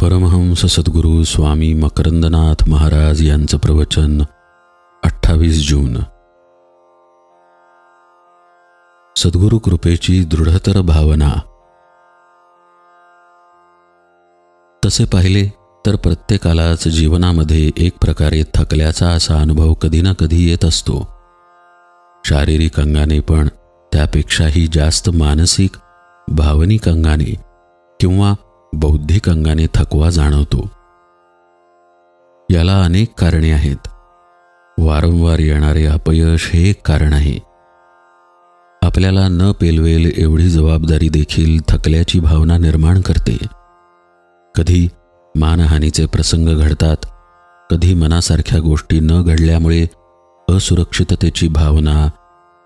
परमहंस सद्गुरू स्वामी मकरंदनाथ महाराज यांचं प्रवचन 28 जून। सद्गुरू कृपेची दृढतर भावना। तसे पाहिले तर प्रत्येकालाच जीवनामध्ये एक प्रकारे थकल्याचा असा अनुभव कधी ना कधी येत असतो। शारीरिक अंगाने पण त्यापेक्षाही जास्त मानसिक, भावनिक अंगाने किंवा बौद्धिक अंगाने थकवा जाणवतो। याला अनेक कारणे आहेत। वारंवार येणारे अपयश हे एक कारण आहे। आपल्याला न पेलवेल एवढी जबाबदारी देखील थकल्याची भावना निर्माण करते। कधी मानहानीचे प्रसंग घडतात, कधी मनासारख्या गोष्टी न घडल्यामुळे असुरक्षिततेची भावना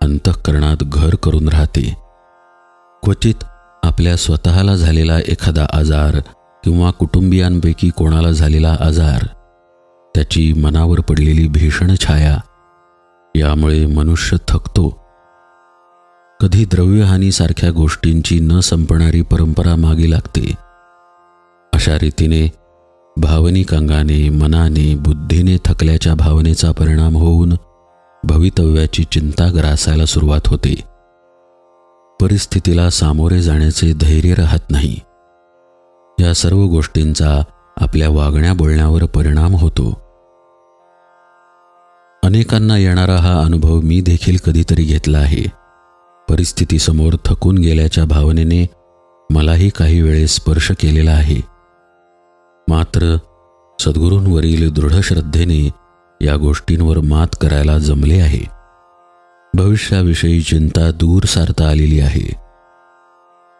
अंतःकरणात घर करून राहते। क्वचित आपल्या स्वतःला झालेला एखादा आजार किंवा कुटुंबियांपैकी कोणाला झालेला आजार, त्याची मनावर पडलेली भीषण छाया, यामुळे मनुष्य थकतो। कधी द्रव्यहानीसारख्या गोष्टींची न संपणारी परंपरा मागे लागते। अशा रीतीने भावनिक अंगाने, मनाने, बुद्धीने थकल्याच्या भावनेचा परिणाम होऊन भवितव्याची चिंता ग्रासायला सुरुवात होते। परिस्थितीला सामोरे जाण्याचे धैर्य राहत नाही। या सर्व गोष्टींचा आपल्या वागण्या बोलण्यावर परिणाम होतो। अनेकांना येणारा हा अनुभव मी देखील कधीतरी घेतला आहे। परिस्थितीसमोर थकून गेल्याच्या भावनेने मलाही काही वेळेस स्पर्श केलेला आहे। मात्र सद्गुरूंवरील दृढ श्रद्धेने या गोष्टींवर मात करायला जमले आहे। भविष्याविषयी चिंता दूर सारता आलेली आहे।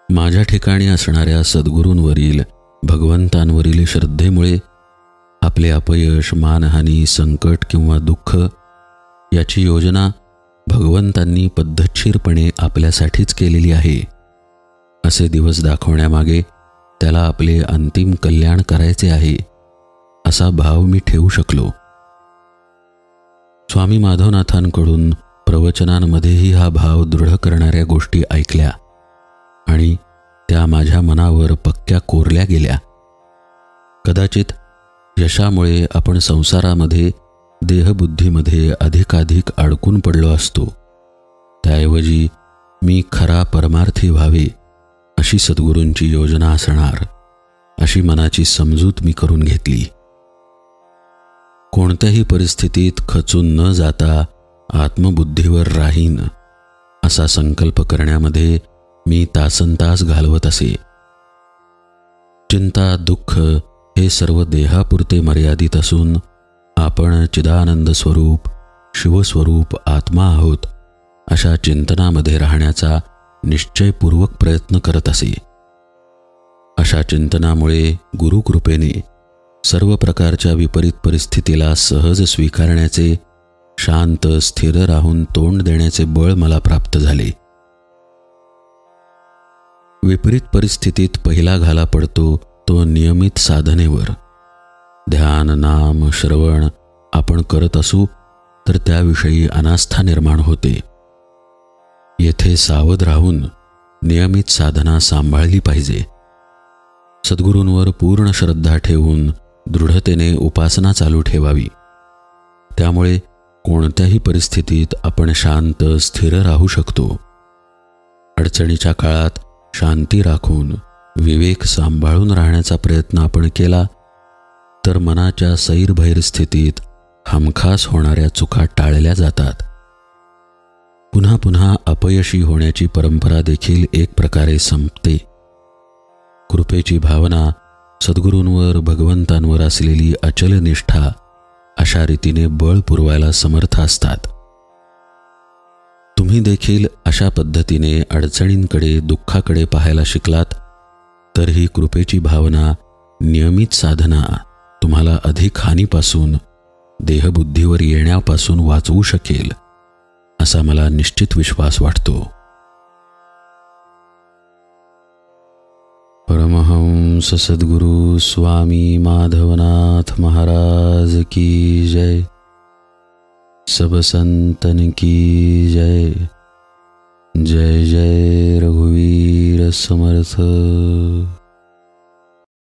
माझ्या ठिकाणी असणाऱ्या सद्गुरूंवरील, भगवंतांवरील श्रद्धेमुळे आपले अपयश, मानहानी, संकट किंवा दुःख याची योजना भगवंतांनी पद्धतशीरपणे आपल्यासाठीच केलेली आहे, असे दिवस दाखवण्यामागे त्याला आपले अंतिम कल्याण करायचे आहे, असा भाव मी ठेवू शकलो। स्वामी माधवनाथांकडून प्रवचनांमध्येही हा भाव दृढ करणाऱ्या गोष्टी ऐकल्या आणि त्या माझ्या मनावर पक्क्या कोरल्या गेल्या। कदाचित यशामुळे आपण संसारामध्ये, देहबुद्धीमध्ये अधिकाधिक अडकून पडलो असतो। त्याऐवजी मी खरा परमार्थी व्हावे अशी सद्गुरूंची योजना असणार, अशी मनाची समजूत मी करून घेतली। कोणत्याही परिस्थितीत खचून न जाता आत्मबुद्धीवर राहीन असा संकल्प करण्यामध्ये मी तासनतास घालवत असे। चिंता, दुःख हे सर्व देहापुरते मर्यादित असून आपण चिदानंद स्वरूप, शिवस्वरूप आत्मा आहोत अशा चिंतनामध्ये राहण्याचा निश्चयपूर्वक प्रयत्न करत असे। अशा चिंतनामुळे गुरुकृपेने सर्व प्रकारच्या विपरीत परिस्थितीला सहज स्वीकारण्याचे, शांत स्थिर राहून तोंड देण्याचे बळ मला प्राप्त झाले। विपरीत परिस्थितीत पहिला घाला पडतो तो नियमित साधनेवर। ध्यान, नाम, श्रवण आपण करत असू तर त्याविषयी अनास्था निर्माण होते। येथे सावध राहून नियमित साधना सांभाळली पाहिजे। सद्गुरूंवर पूर्ण श्रद्धा ठेवून दृढतेने उपासना चालू ठेवावी। त्यामुळे कोणत्याही परिस्थितीत आपण शांत, स्थिर राहू शकतो। अडचणीच्या काळात शांती राखून, विवेक सांभाळून राहण्याचा प्रयत्न आपण केला तर मनाच्या सैरभैर स्थितीत हमखास होणाऱ्या चुका टाळल्या जातात। पुन्हा पुन्हा अपयशी होण्याची परंपरा देखील एक प्रकारे संपते। कृपेची भावना, सद्गुरूंवर, भगवंतांवर असलेली अचल निष्ठा अशा रीतीने बळ पुरवायला समर्थ असतात। तुम्ही देखील अशा पद्धतीने अडचणींकडे, दुःखाकडे पाहायला शिकलात तर ही कृपेची भावना, नियमित साधना तुम्हाला अधिक हानीपासून, देहबुद्धीवर येण्यापासून वाचवू शकेल, असा मला निश्चित विश्वास वाटतो। परमहंस सद्गुरु स्वामी माधवनाथ महाराज की जय। सब संतन की जय। जय जय रघुवीर समर्थ।